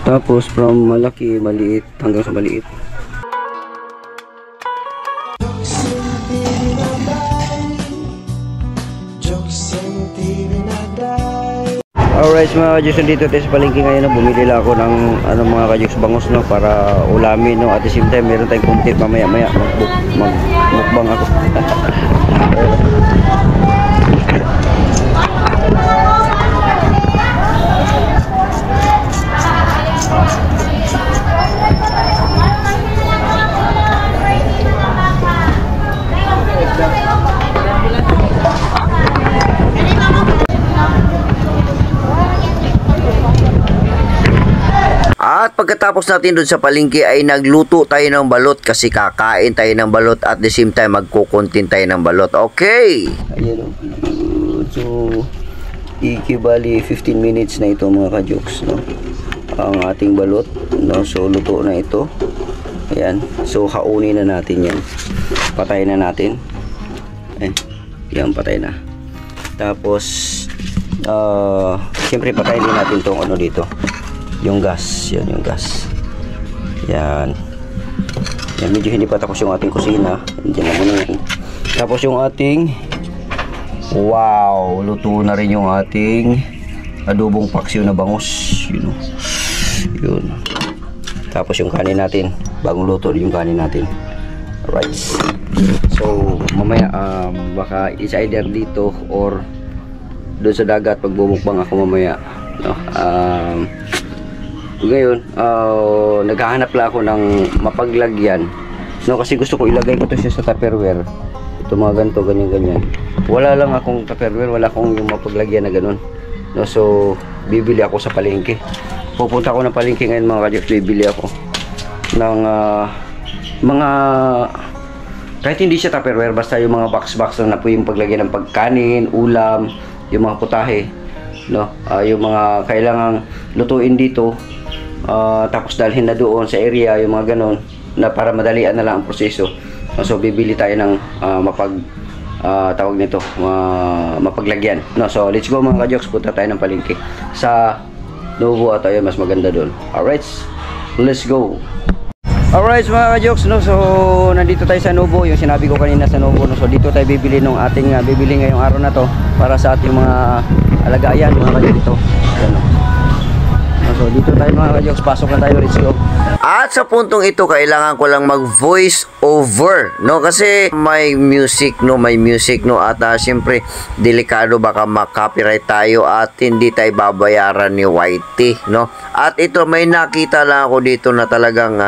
Tapos from malaki, maliit hanggang sa maliit. Alright mga kajuks, dito tayo sa palengke ngayon. Bumili lang ako ng mga kajuks bangus no, para ulamin no. At the same time meron tayong content mamaya magmukbang ako. At pagkatapos natin doon sa palengke ay nagluto tayo ng balot kasi kakain tayo ng balot at the same time magkukontin tayo ng balot. Okay! Ayan o. So, ikibali 15 minutes na ito mga kajuks, no? Ang ating balot, no? So, luto na ito. Ayan. So, kaunin na natin yan. Patayin na natin. Ayan. Yan, patay na. Tapos, siyempre patayin din natin itong ano dito. Yung gas, yan yung gas. Yan. Yan, medyo hindi pa tapos yung ating kusina. Diyan na muna yan. Tapos yung ating, wow, luto na rin yung ating adobong paksiw na bangus. Yun. Yun. Tapos yung kanin natin, bagong luto yung kanin natin. Alright. So, mamaya, baka it's either dito or doon sa dagat pagbubukbang ako mamaya. No? Ngayon, naghahanap lang ako ng mapaglagyan. No, kasi gusto ko ilagay ko to siya sa Tupperware. Ito mga ganito, ganyan. Wala lang akong Tupperware, wala akong yung mapaglagyan na ganun. No, so, bibili ako sa palengke. Pupunta ako ng palengke ngayon mga kajuks, bibili ako ng mga, kahit hindi siya Tupperware, basta yung mga box na po yung paglagyan ng pagkanin, ulam, yung mga putahe. No, yung mga kailangang lutuin dito. Tapos dalhin na doon sa area yung mga ganon na para madalian na lang ang proseso. So bibili tayo ng tawag nito, mapaglagyan. No, so let's go mga kajoks, punta tayo ng palengke sa Novo at ayun, mas maganda doon. Alright, let's go. Alright mga kajoks, no, so nandito tayo sa Novo, yung sinabi ko kanina sa Novo, no, so dito tayo bibili nung ating bibili ngayong araw na to para sa ating mga alagayan mga kajoks dito. Ano. So dito tayo mga kajoks, pasok na tayo, let's go. At sa puntong ito kailangan ko lang mag voice over, no, kasi may music no, at siyempre delikado baka ma-copyright tayo at hindi tayo babayaran ni YT, no. At ito may nakita lang ako dito na talagang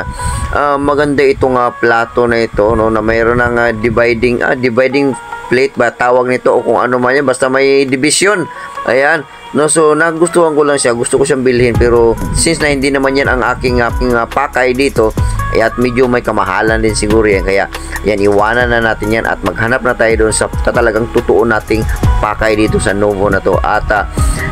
maganda itong plato na ito, no, na mayroon ng dividing plate ba tawag nito o kung ano man yan, basta may division. Ayan. No, so nagustuhan ko lang siya, gusto ko siyang bilhin, pero since na hindi naman yan ang aking pakay dito, at medyo may kamahalan din siguro yan, kaya yan, iwanan na natin yan at maghanap na tayo doon sa talagang totoo nating pakay dito sa Novo na to. At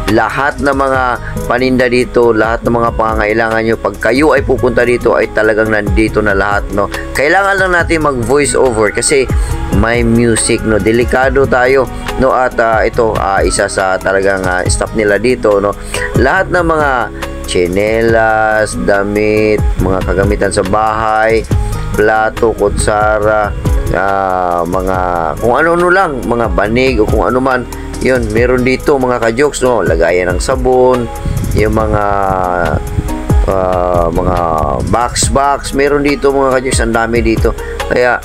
lahat ng mga paninda dito, lahat ng mga pangangailangan nyo pag kayo ay pupunta dito ay talagang nandito na lahat, no. Kailangan lang natin mag voice over kasi may music, no, delikado tayo, no. At ito isa sa talagang staff nila dito, no, lahat ng mga tsinelas, damit, mga kagamitan sa bahay, plato, kutsara, mga kung ano-ano lang, mga banig o kung ano man, yun, meron dito mga kajoks, no, lagayan ng sabon, yung mga box, meron dito mga kajoks, ang dami dito. Kaya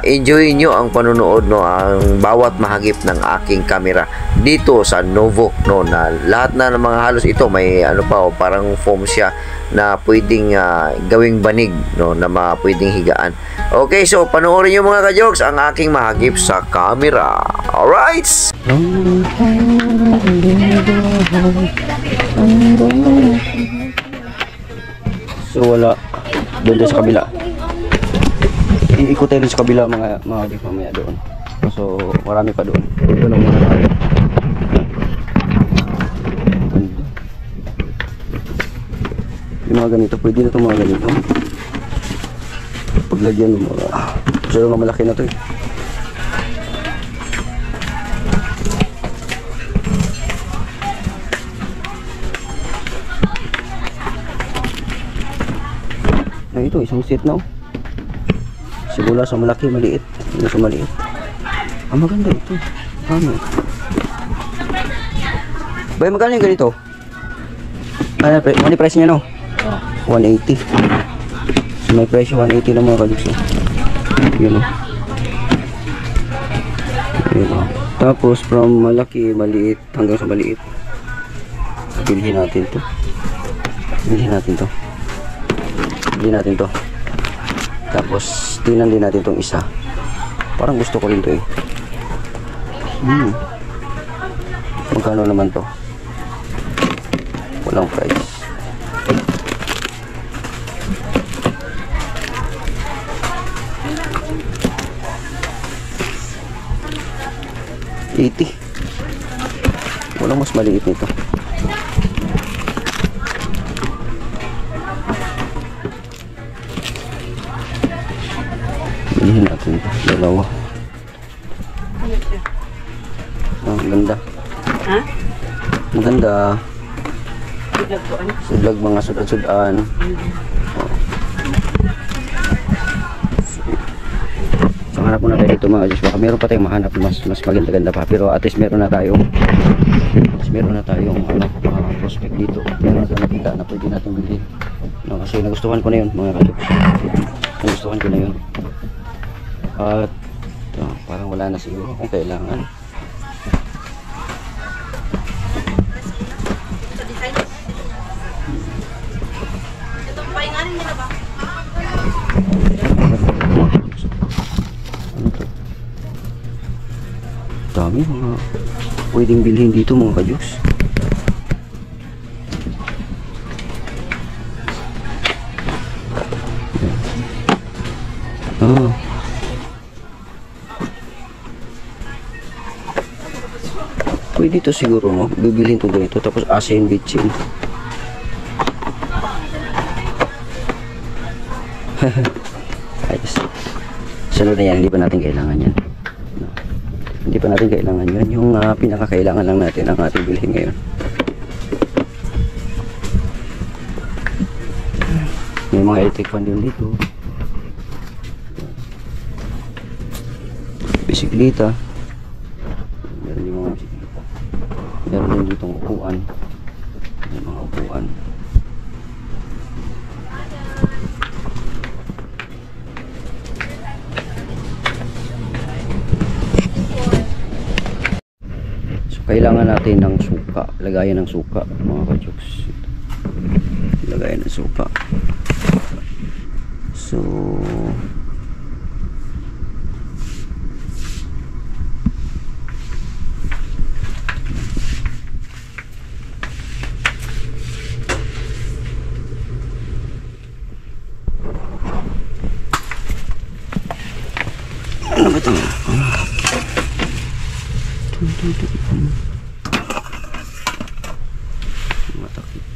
enjoy nyo ang panonood, no, ang bawat mahagip ng aking camera dito sa Novo, no, na lahat na ng mga halos ito may ano pa, parang foam siya na pwedeng gawing banig, no, na pwedeng higaan. Okay, so panoorin nyo mga kajoks ang aking mahagip sa camera. Alright, so wala doon sa kabila, iikot tayo sa kabila mga kajoks mamaya doon. So marami pa doon. Ito na muna tayo. Yung mga ganito, pwede na itong mga ganito paglagyan ng mga so yung malaki na ito eh. ito, isang set na oh. Simula sa malaki, maliit. Hanggang sa maliit. Maganda ito. Ano? Bay, magkano yung ganito? Ano yung price niya no? 180. So may presyo 180 lang mga kajuks. Yun o. Yun o. Tapos from malaki, maliit hanggang sa maliit. Bilhin natin to. Bilhin natin to. Bilhin natin to. Tapos tingnan din natin tong isa. Parang gusto ko rin to eh. Magkano naman to? Walang price. $80. Walang mas maliit nito. Bilhin natin ito. Dalawa. Ang ganda. Ha? Maganda. Sudlag ko ano? Sudlag mga sudad-sudan. So hanap muna tayo dito mga Diyos. Baka meron pa tayong mahanap mas maganda-ganda pa. Pero at least meron na tayong prospect dito. Meron na nakita na pwede natin bilhin. No, kasi nagustuhan ko na yun mga Diyos. Nagustuhan ko na yun. At parang wala na siguro kung kailangan. Ano to? Dami mga pwedeng bilhin dito mga kajuks. Pwede to siguro no, bibilhin to ganito tapos asin bitchin. Ayos. Sunod na yan, hindi pa natin kailangan yan no. Hindi pa natin kailangan yan. Yung pinakakailangan lang natin ang ating bilhin ngayon. May mga electric fan din dito. Bisikleta. Meron din mga bisikleta. Meron din ditong upuan. May mga upuan. Kailangan natin ng suka, lagayan ng suka mga kajuks. Lagayan ng suka. So ano ba ito? Matakit.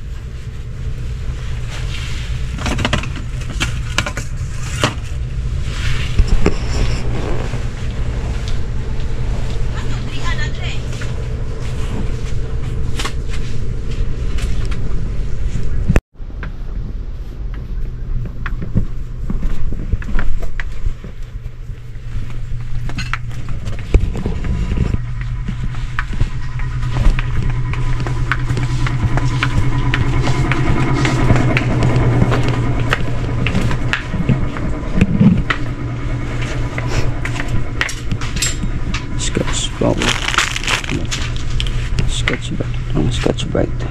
Scotch Brite.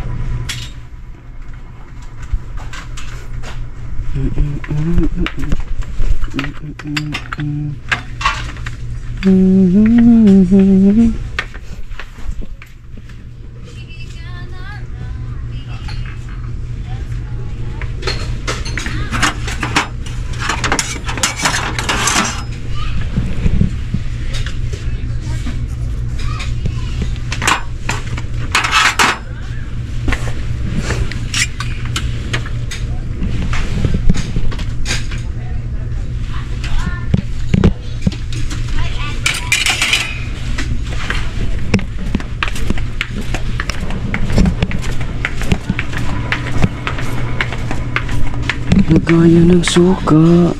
Lagayan ng suka.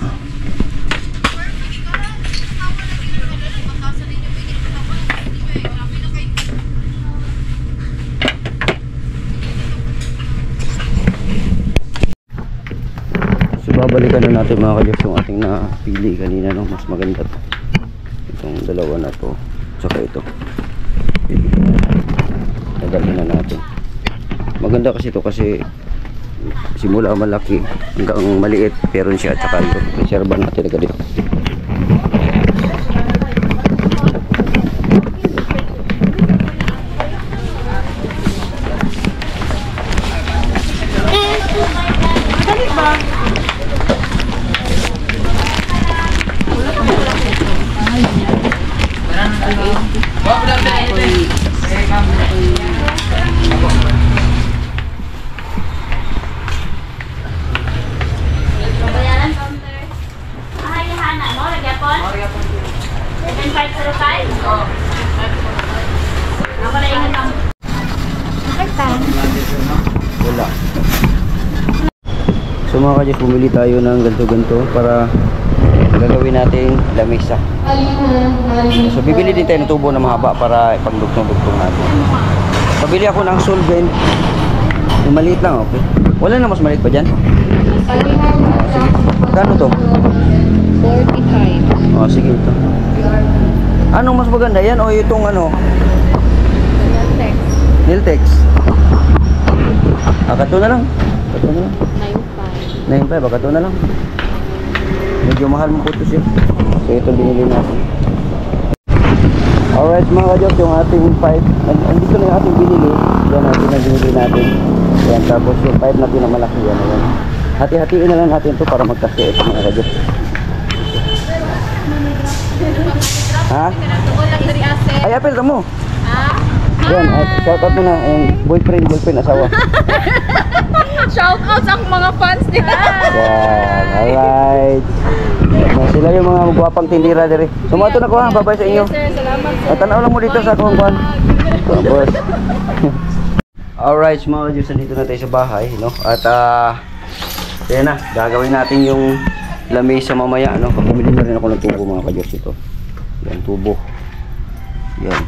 So babalikan na natin mga kadyos yung ating napili kanina, no? Mas maganda to. Itong dalawa na to. Tsaka ito. Tagalin na natin. Maganda kasi ito kasi simula malaki hanggang maliit pero siya, tsaka ito reserva natin agad ito. Wala. So mga kadyos, bumili tayo ng ganto-ganto para gagawin natin lamesa. So bibili din tayo ng tubo na mahaba para ipagdugtong-dugtong natin. Pabili ako ng solvent. Yung maliit lang, okay. Wala na mas maliit pa dyan? Sige. Kano to? 45. Oh, sige ito. Anong mas maganda yan o itong ano? Niltex. Kato na lang. Kato na lang. 9.5. Kato na lang. Medyo mahal mo po ito siya. So ito binili natin. Alright mga kadyos, yung ating pipe. Andito na yung ating binili. Yan natin na binili natin. Yan, tapos yung pipe na pinamalaki yan. Yan. Hati-hatiin na lang natin ito para magkasya ito mga kadyos. Ha? Ay, apel ka mo. Yan, shout out mo na boyfriend, asawa. Shout out sa mga fans nila. Yan, alright. Sila yung mga magwapang tindira diri. Sumato na ko ha, babay sa inyo. Sir, salamat sir. Tanaw lang mo dito sa akong kwan. Tapos. Alright, mga kadyos, dito na tayo sa bahay, no? At yan na, gagawin natin yung lamesa mamaya, no? Bumili na rin ako ng tubo mga kadyos ito. Yan, tubo. Yan.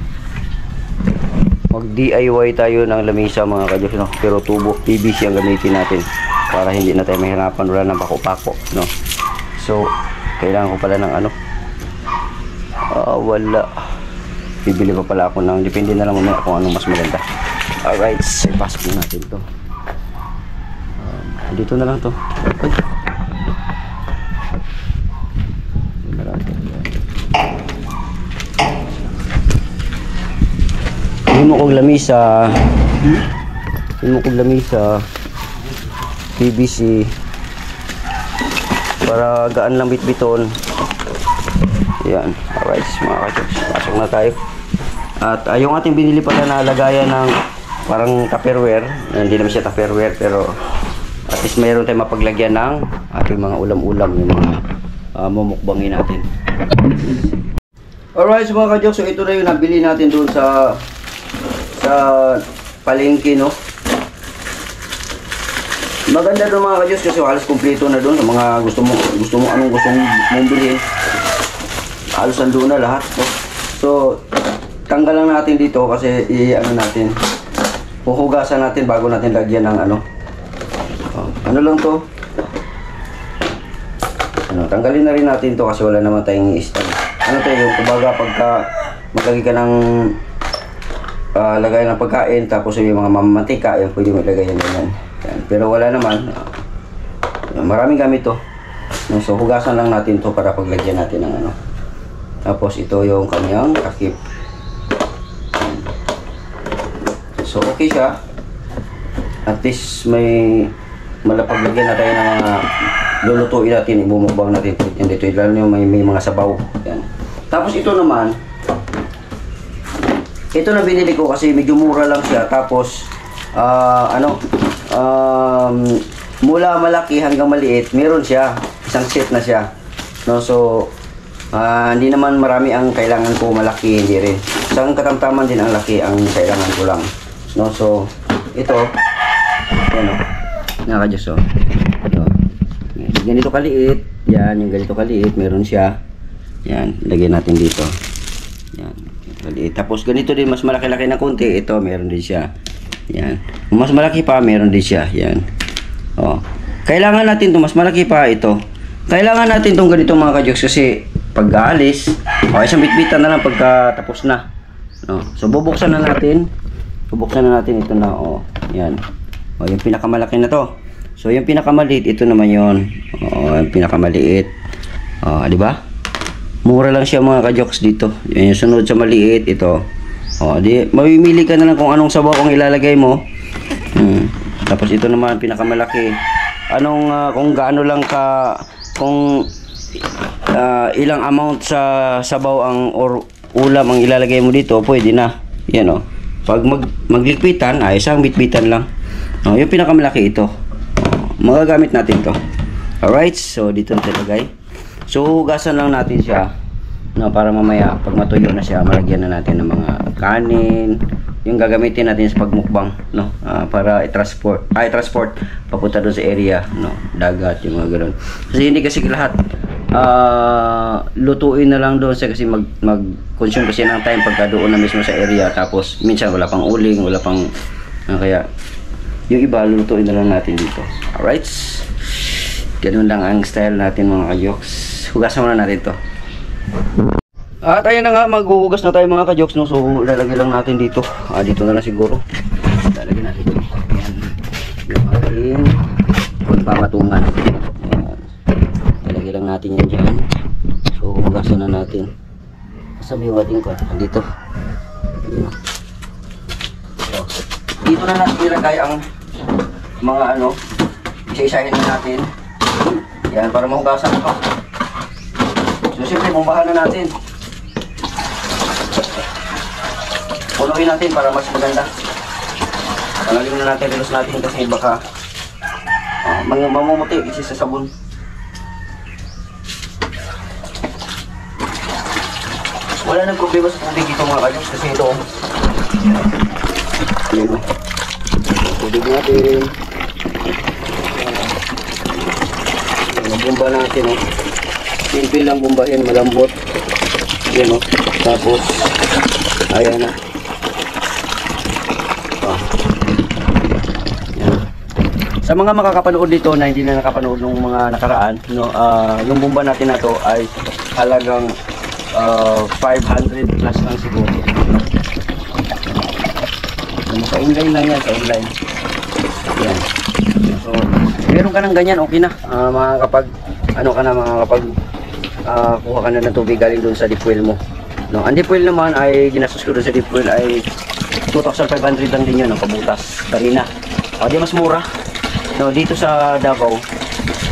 Mag DIY tayo ng lamesa mga kadyos, no? Pero tubo, PVC ang gamitin natin para hindi na tayo mahirapan, wala ng pako-pako, no? So kailangan ko pala ng ano, wala, bibili pa pala ako ng, depende na lang mamaya kung anong mas maganda. Alright, ipasok na natin to. Dito na lang to. Hindi mo kong lamisa. PVC para gaan lang bitbiton. Yan. Alright mga kadyos, pasok na tayo. At yung ating binili pala na lagayan ng parang tupperware, hindi naman siya tupperware pero at least mayroon tayong mapaglagyan ng ating mga ulam-ulam, yung mga mumukbangin natin. Alright so mga kadyos, so ito na yung nabili natin doon sa palengke, no? Maganda doon mga kadyos kasi halos kumpleto na doon sa mga gusto mo anong gusto mong bilhin. Halos nandoon na lahat, no? So tanggal lang natin dito kasi natin, huhugasan natin bago natin lagyan ng ano. Ano lang to? Tanggalin na rin natin to kasi wala naman tayong stand. Ano to yung kumbaga pagka maglagay ka ng lagay ng pagkain tapos yung mga mamatika, yung pwede mo ilagay yan ganyan. Yan. Pero wala naman. Maraming gamit to. So hugasan lang natin to para paglagyan natin ng ano. Tapos ito yung kanyang takip. So okay siya. At least may malapaglagyan na tayo ng mga lulutuin natin, ibumukbang natin dito. Lalo yung may mga sabaw. Yan. Tapos ito naman, ito na binili ko kasi medyo mura lang siya. Tapos mula malaki hanggang maliit, meron siya. Isang set na siya. No, so hindi naman marami ang kailangan ko malaki, hindi rin. Isang katamtaman din ang laki ang kailangan ko lang. No, so ito, yan o. Nakakadyos o. Ito. ganito kaliit, yan, yung ganito kaliit, meron siya. Yan, lagyan natin dito. Yan, kaliit. Tapos ganito din, mas malaki-laki na konti, ito, meron din siya. Yan. Kung mas malaki pa, meron din siya. Yan. Oh. Kailangan natin to mas malaki pa ito. Kailangan natin tong ganito mga kajoks kasi pag aalis, okay, isang bitbitan na lang pagka tapos na. No. So bubuksan na natin. Bubuksan na natin ito na, oh. Yan. Oh, yung pinakamalaki na to. So, yung pinakamaliit, ito naman yon. Oh, yung pinakamaliit. Oh, di ba? Mura lang siya mga ka-jokes dito. Yung sunod sa maliit, ito. Oh, di, mamimili ka na lang kung anong sabaw ang ilalagay mo. Tapos ito naman, pinakamalaki. Kung gaano lang ka, kung ilang amount sa sabaw or ulam ang ilalagay mo dito, pwede na. Yan, oh. Pag maglikpitan, ay isang bitbitan lang. Oh, yung pinakamalaki ito. Magagamit natin to. Alright, so dito natin ilagay. So hugasan lang natin siya, no, para mamaya pag matuyo na siya, malagyan na natin ng mga kanin, yung gagamitin natin sa pagmukbang, no, para i-transport papunta doon sa area, no, dagat, yung mga ganoon. Kasi hindi kasi lahat lutuin na lang doon kasi mag-consume kasi ng time pagka doon na mismo sa area, tapos minsan wala pang uling, wala pang kaya yung iba lulutuin na lang natin dito. Alright, ganun lang ang style natin mga kajoks. Hugasan muna natin to. At ayun na nga, maghuhugas na tayo mga kajoks, no? So lalagay lang natin dito, dito na lang siguro lalagay natin dito. Ayan, yung ating pagpapatungan. Lalagay lang natin yan dyan. So hugasan na natin. Sabi yung ating dito. Dito na natin ilagay ang mga isa-isahin na natin. Yan, para mahugasan ito. So siyempre, bumbahan na natin. Punuin natin para mas maganda. Palagyan na natin, relos natin kasi baka mamumuti kasi sa sabon. Wala nang problema sa tubig ito mga kajoks kasi ito. Ayan. Tubig natin. Bumba natin, oh. Simple lang bumbahin, malambot. Ayan, oh. Tapos, ayan na. Ayan. Sa mga makakapanood dito na hindi na nakapanood ng mga nakaraan, no, yung bumba natin na to ay halagang 500 plus lang siguro. Sa inline lang yan, sa inline. Yan. So, meron ka ng ganyan, okay na. Makakapag, kuha ka na ng tubig galing doon sa deep well mo. No, ang deep well naman ay, ginastos ko doon sa deep well ay 2,500 lang din yun, ang pabutas. Kanina. O, di mas mura. No, dito sa Davao,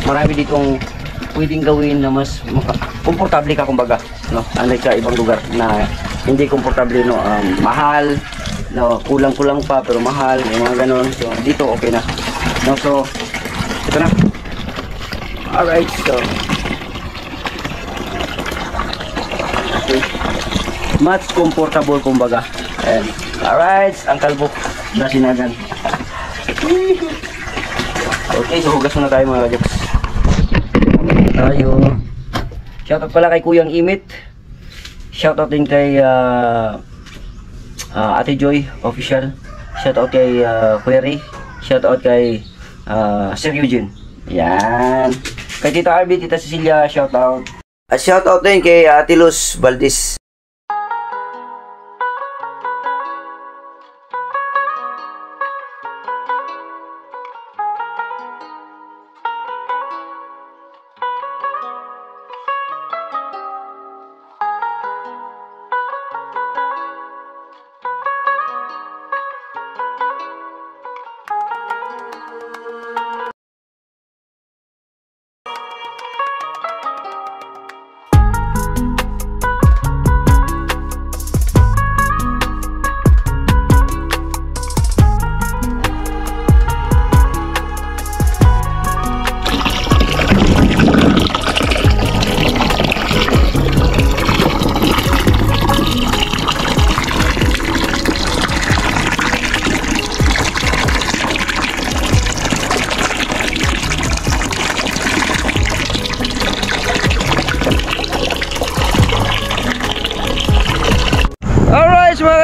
marami ditong pwedeng gawin na mas komportable ka kumbaga. No, unlike sa ibang lugar na hindi komportable, no, mahal. No, kulang-kulang pa pero mahal, yung mga ganon. So dito okay na. No, so ito na. Alright, so okay. Much comfortable kumbaga. And alright, ang kalbo na sinagan. Okay, so hugas muna tayo mga kajoks. Tayo. Shoutout pala kay Kuyang Imit. Shoutout din kay Ate Joy Official. Shoutout kay Query. Shoutout kay Sir Eugene. Yan. Kay Tita Arby, Tita Cecilia, shoutout. At shoutout din kay Ate Luz Valdez.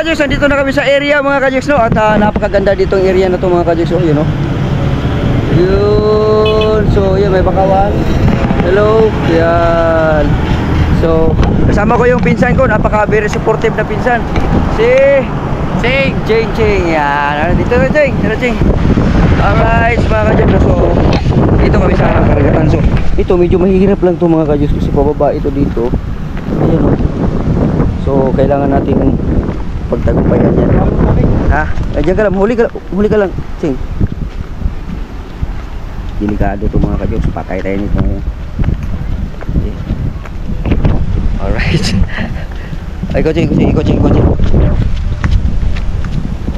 kajoks, nandito na kami sa area mga kajoks, no? At napakaganda ditong area na to mga kajoks, oh, yun, no? Yun. So, yun, may bakawan. Hello. Yan. So, kasama ko yung pinsan ko, napaka very supportive na pinsan. Si Ching. Yan. Dito na Ching. Alright, mga kajoks, so dito kami sa karagatan. So, ito medyo mahihirap lang to mga kajoks kasi pababa ito dito. Ayan, oh. So, kailangan nating pagtagumpayan yan. Ha? Diyan ka lang, huli ka lang, Ching. Delikado to mga kajoks, patay tayo nito ngayon. Okay. Alright. Ay, Ching.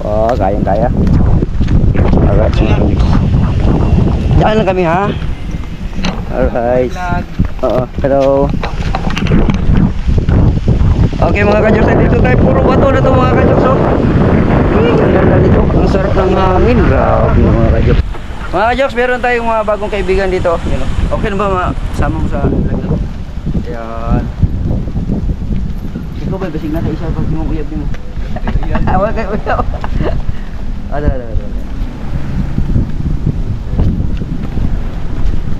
Oh, kaya. Alright. Diyan lang kami, ha? Alright. Oo, hello. Okay mga kajoks, dito tayo, puro bato na to mga kajoks, oh. Ganda dito, ang sarap ng hangin. Grabe mga kajoks. Mga kajoks, meron tayong mga bagong kaibigan dito. Okay na ba sama mo sa vlog na to? Ayan. Ikaw ba, basig na tayo isa pag mo uyab mo. Awal kayo uyab. Ada.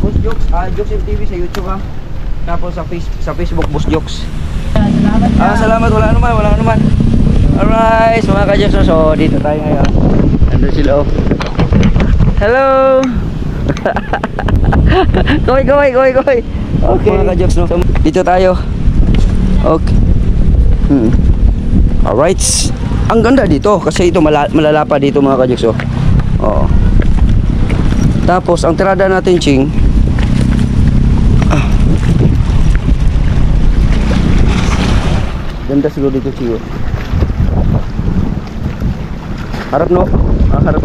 Boss Jokes, Jokes MTV sa YouTube, ha. Tapos sa Facebook, Boss Jokes. Salamat, wala naman. Alright, mga kajoks, so dito tayo ngayon. Nandun sila, oh. Hello. Koy. Okay, mga kajoks, no. So, dito tayo. Okay. Alright. Ang ganda dito kasi ito malalapa dito mga kajoks, oh. Oo. Tapos ang tirada natin, Ching. Ganda siguro dito, Ching. Harap, no? Harap.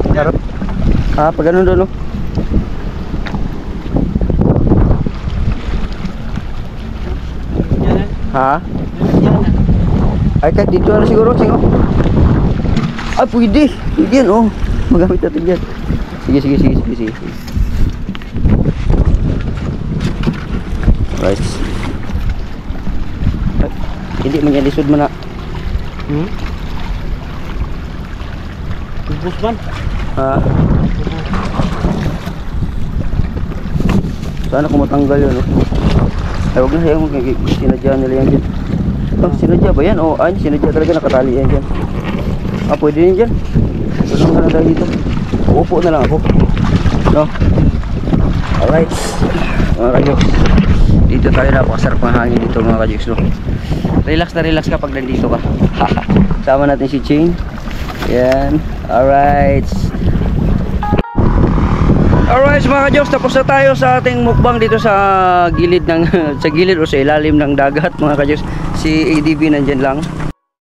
Pag ganun doon, no? Ha? Ay, kahit dito na siguro, Ching, oh. Ay, pwede yan, oh. Magamit natin yan. Sige. Right. Ay, hindi man yan, lisod mo na. Bus man. Ha? Sana kung matanggal yun, oh. Ay, huwag na hayang sinadya nila yan dyan. Oh, sinadya ba yan? Oh, ay, sinadya talaga, nakatali yan dyan. Pwede rin dyan. Tulong ka na tayo dito. Uupo na lang ako, no? Alright mga kajoks, dito tayo, napakasarap ng hangin dito mga kajoks, no? Relax ka pag nandito ka. Sama natin si Ching. Yan. Alright mga kajoks, tapos na tayo sa ating mukbang dito sa gilid ng sa gilid o sa ilalim ng dagat mga kajoks. Si ADB nandyan lang.